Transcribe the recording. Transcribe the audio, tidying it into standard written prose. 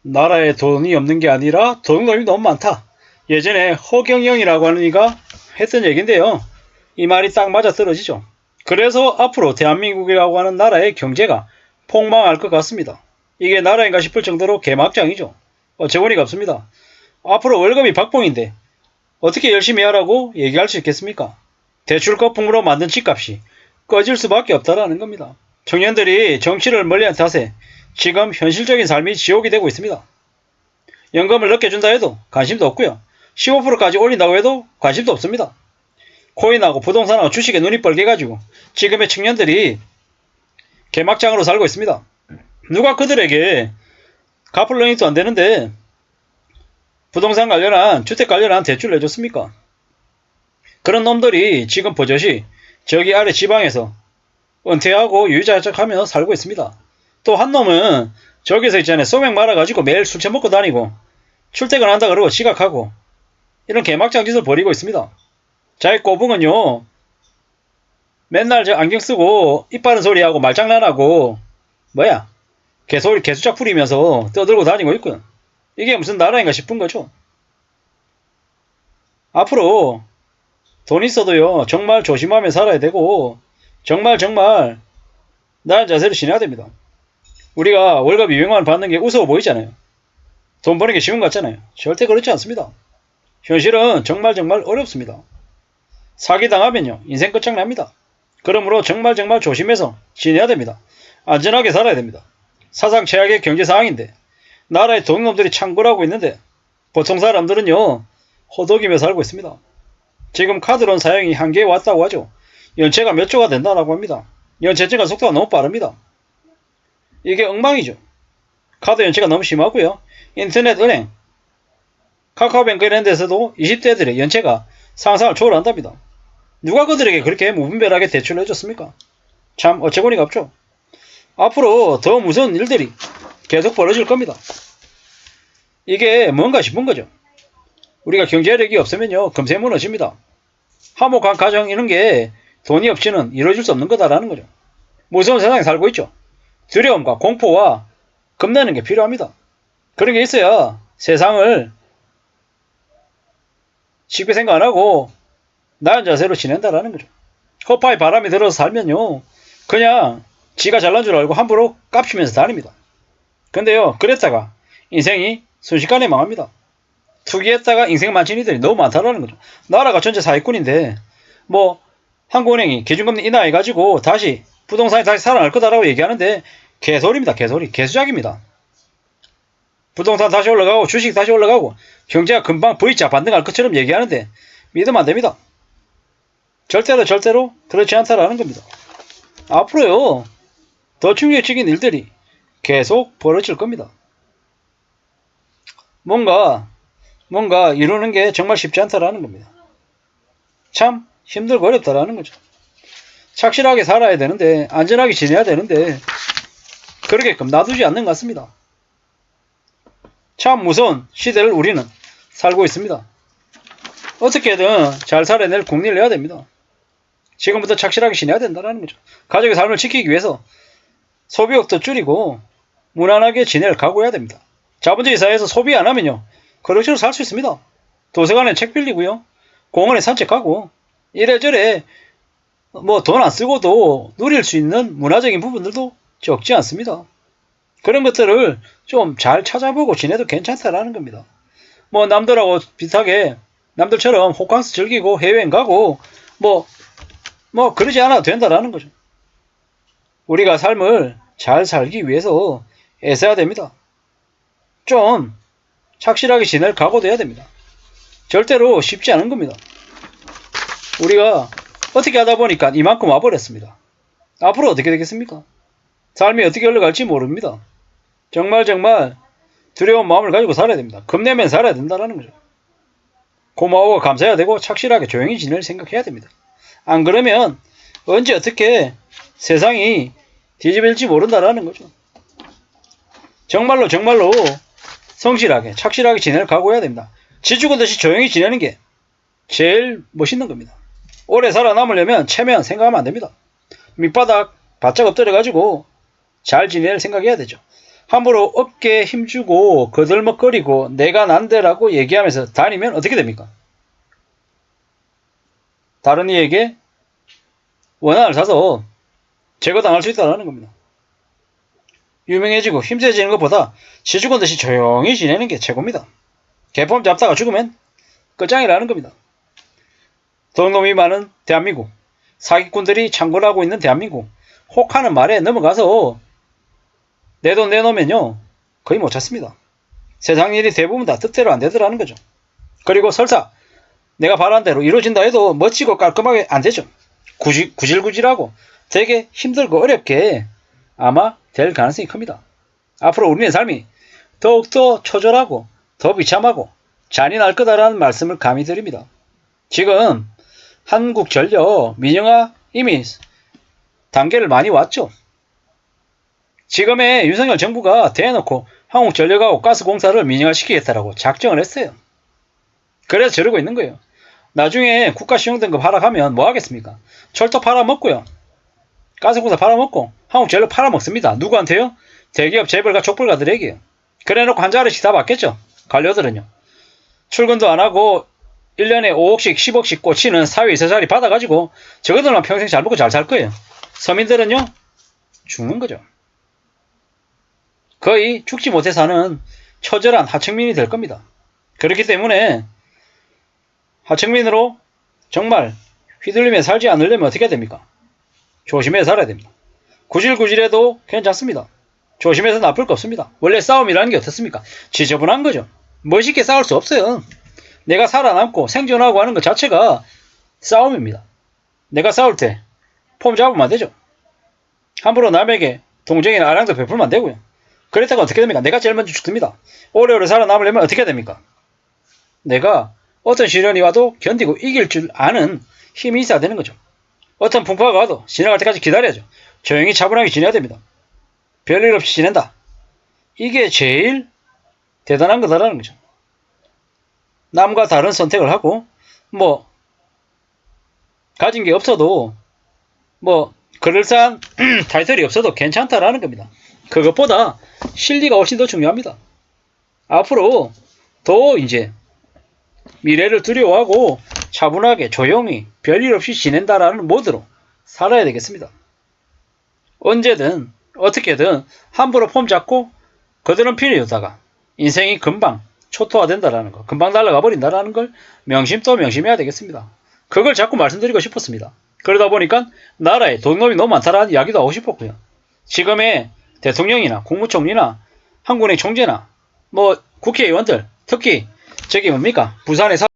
나라에 돈이 없는 게 아니라 돈이 너무 많다. 예전에 허경영이라고 하는 이가 했던 얘기인데요. 이 말이 딱 맞아떨어지죠. 그래서 앞으로 대한민국이라고 하는 나라의 경제가 폭망할 것 같습니다. 이게 나라인가 싶을 정도로 개막장이죠. 어처구니가 없습니다. 앞으로 월급이 박봉인데 어떻게 열심히 하라고 얘기할 수 있겠습니까? 대출 거품으로 만든 집값이 꺼질 수밖에 없다라는 겁니다. 청년들이 정치를 멀리한 탓에 지금 현실적인 삶이 지옥이 되고 있습니다. 연금을 늦게 준다 해도 관심도 없고요. 15%까지 올린다고 해도 관심도 없습니다. 코인하고 부동산하고 주식에 눈이 뻘개가지고 지금의 청년들이 개막장으로 살고 있습니다. 누가 그들에게 갚을 능력도 안 되는데 부동산 관련한 주택 관련한 대출을 해줬습니까? 그런 놈들이 지금 버젓이 저기 아래 지방에서 은퇴하고 유유자적하며 살고 있습니다. 또 한 놈은 저기서 있잖아요. 소맥 말아가지고 매일 술 처먹고 다니고 출퇴근한다 그러고 지각하고 이런 개막장 짓을 벌이고 있습니다. 자기 꼬붕은요. 맨날 저 안경 쓰고 이빠른 소리하고 말장난하고 뭐야 개소리 개수작 부리면서 떠들고 다니고 있고요. 이게 무슨 나라인가 싶은 거죠. 앞으로 돈 있어도요. 정말 조심하며 살아야 되고 정말 나은 자세를 지내야 됩니다. 우리가 월급 200만원 받는 게 우스워 보이잖아요. 돈 버는 게 쉬운 것 같잖아요. 절대 그렇지 않습니다. 현실은 정말 어렵습니다. 사기당하면요. 인생 끝장납니다. 그러므로 정말 조심해서 지내야 됩니다. 안전하게 살아야 됩니다. 사상 최악의 경제 상황인데 나라의 돈놈들이 창궐하고 있는데 보통 사람들은요. 호덕이며 살고 있습니다. 지금 카드론 사용이 한계에 왔다고 하죠. 연체가 몇 조가 된다고 합니다. 연체 증가 속도가 너무 빠릅니다. 이게 엉망이죠. 카드 연체가 너무 심하고요. 인터넷 은행, 카카오뱅크 이런 데서도 20대들의 연체가 상상을 초월한답니다. 누가 그들에게 그렇게 무분별하게 대출을 해줬습니까? 참 어처구니가 없죠. 앞으로 더 무서운 일들이 계속 벌어질 겁니다. 이게 뭔가 싶은 거죠. 우리가 경제력이 없으면요. 금세 무너집니다. 화목한 가정 이런 게 돈이 없이는 이루어질 수 없는 거다라는 거죠. 무서운 세상에 살고 있죠. 두려움과 공포와 겁내는 게 필요합니다. 그런 게 있어야 세상을 쉽게 생각 안 하고 나은 자세로 지낸다라는 거죠. 허파에 바람이 들어서 살면요. 그냥 지가 잘난 줄 알고 함부로 깝치면서 다닙니다. 근데요. 그랬다가 인생이 순식간에 망합니다. 투기했다가 인생 망친 이들이 너무 많다라는 거죠. 나라가 전체 사기꾼인데 뭐 한국은행이 기준금리 인하해가지고 다시 부동산이 다시 살아날 거다라고 얘기하는데 개소리입니다. 개소리. 개수작입니다. 부동산 다시 올라가고 주식 다시 올라가고 경제가 금방 V자 반등할 것처럼 얘기하는데 믿으면 안 됩니다. 절대로 그렇지 않다라는 겁니다. 앞으로요. 더 충격적인 일들이 계속 벌어질 겁니다. 뭔가 이루는 게 정말 쉽지 않다라는 겁니다. 참 힘들고 어렵다라는 거죠. 착실하게 살아야 되는데 안전하게 지내야 되는데 그러게끔 놔두지 않는 것 같습니다. 참 무서운 시대를 우리는 살고 있습니다. 어떻게든 잘 살아낼 국리를 내야 됩니다. 지금부터 착실하게 지내야 된다는 거죠. 가족의 삶을 지키기 위해서 소비욕도 줄이고 무난하게 지낼 각오해야 됩니다. 자본주의 사회에서 소비 안 하면요. 그럭저럭 살 수 있습니다. 도서관에 책 빌리고요. 공원에 산책하고 이래저래 뭐 돈 안 쓰고도 누릴 수 있는 문화적인 부분들도 적지 않습니다. 그런 것들을 좀 잘 찾아보고 지내도 괜찮다라는 겁니다. 뭐 남들하고 비슷하게 남들처럼 호캉스 즐기고 해외여행 가고 뭐 그러지 않아도 된다라는 거죠. 우리가 삶을 잘 살기 위해서 애써야 됩니다. 좀 착실하게 지낼 각오도 해야 됩니다. 절대로 쉽지 않은 겁니다. 우리가 어떻게 하다 보니까 이만큼 와버렸습니다. 앞으로 어떻게 되겠습니까? 삶이 어떻게 흘러갈지 모릅니다. 정말 두려운 마음을 가지고 살아야 됩니다. 겁내면 살아야 된다는 거죠. 고마워 감사해야 되고 착실하게 조용히 지낼 생각해야 됩니다. 안 그러면 언제 어떻게 세상이 뒤집힐지 모른다라는 거죠. 정말로 성실하게 착실하게 지낼 각오해야 됩니다. 지 죽은 듯이 조용히 지내는 게 제일 멋있는 겁니다. 오래 살아남으려면 체면 생각하면 안 됩니다. 밑바닥 바짝 엎드려가지고 잘 지낼 생각해야 되죠. 함부로 어깨에 힘주고 거들먹거리고 내가 난데라고 얘기하면서 다니면 어떻게 됩니까? 다른 이에게 원한을 사서 제거당할 수 있다는 겁니다. 유명해지고 힘세지는 것보다 시주건 듯이 조용히 지내는 게 최고입니다. 개폼 잡다가 죽으면 끝장이라는 겁니다. 덕놈이 많은 대한민국, 사기꾼들이 창궐하고 있는 대한민국, 혹하는 말에 넘어가서 내 돈 내놓으면요 거의 못 찾습니다. 세상 일이 대부분 다 뜻대로 안 되더라는 거죠. 그리고 설사 내가 바란 대로 이루어진다 해도 멋지고 깔끔하게 안 되죠. 구질구질하고 되게 힘들고 어렵게 아마 될 가능성이 큽니다. 앞으로 우리의 삶이 더욱더 초절하고 더 비참하고 잔인할 거다라는 말씀을 감히 드립니다. 지금 한국전력 민영화 이미 단계를 많이 왔죠. 지금의 윤석열 정부가 대놓고 한국전력하고 가스공사를 민영화시키겠다라고 작정을 했어요. 그래서 저러고 있는 거예요. 나중에 국가신용등급 하락하면 뭐 하겠습니까? 철도 팔아먹고요. 가스공사 팔아먹고 한국전력 팔아먹습니다. 누구한테요? 대기업 재벌가 족벌가들에게요. 그래놓고 한 자리씩 다 받겠죠. 관료들은요. 출근도 안 하고 1년에 5억씩 10억씩 꽂히는 사회이사 자리 받아가지고 저거들만 평생 잘 먹고 잘 살 거예요. 서민들은요. 죽는 거죠. 거의 죽지 못해 사는 처절한 하층민이 될 겁니다. 그렇기 때문에 하층민으로 정말 휘둘리며 살지 않으려면 어떻게 해야 됩니까? 조심해서 살아야 됩니다. 구질구질해도 괜찮습니다. 조심해서 나쁠 거 없습니다. 원래 싸움이라는 게 어떻습니까? 지저분한 거죠. 멋있게 싸울 수 없어요. 내가 살아남고 생존하고 하는 것 자체가 싸움입니다. 내가 싸울 때 폼 잡으면 안 되죠. 함부로 남에게 동정이나 아량도 베풀면 안 되고요. 그랬다가 어떻게 됩니까? 내가 제일 먼저 죽습니다. 오래오래 살아남으려면 어떻게 해야 됩니까? 내가 어떤 시련이 와도 견디고 이길 줄 아는 힘이 있어야 되는 거죠. 어떤 풍파가 와도 지나갈 때까지 기다려야죠. 조용히 차분하게 지내야 됩니다. 별일 없이 지낸다. 이게 제일 대단한 거다라는 거죠. 남과 다른 선택을 하고 뭐 가진 게 없어도 뭐 그럴싸한 타이틀이 없어도 괜찮다라는 겁니다. 그것보다 실리가 훨씬 더 중요합니다. 앞으로 더 이제 미래를 두려워하고 차분하게 조용히 별일 없이 지낸다라는 모드로 살아야 되겠습니다. 언제든 어떻게든 함부로 폼 잡고 거드는 필요다가 인생이 금방 초토화된다라는 거, 금방 날아가 버린다라는 걸 명심 또 명심해야 되겠습니다. 그걸 자꾸 말씀드리고 싶었습니다. 그러다 보니까 나라에 돈놈이 너무 많다라는 이야기도 하고 싶었고요. 지금의 대통령이나 국무총리나 한국은행 총재나 뭐 국회의원들 특히 저기 뭡니까 부산에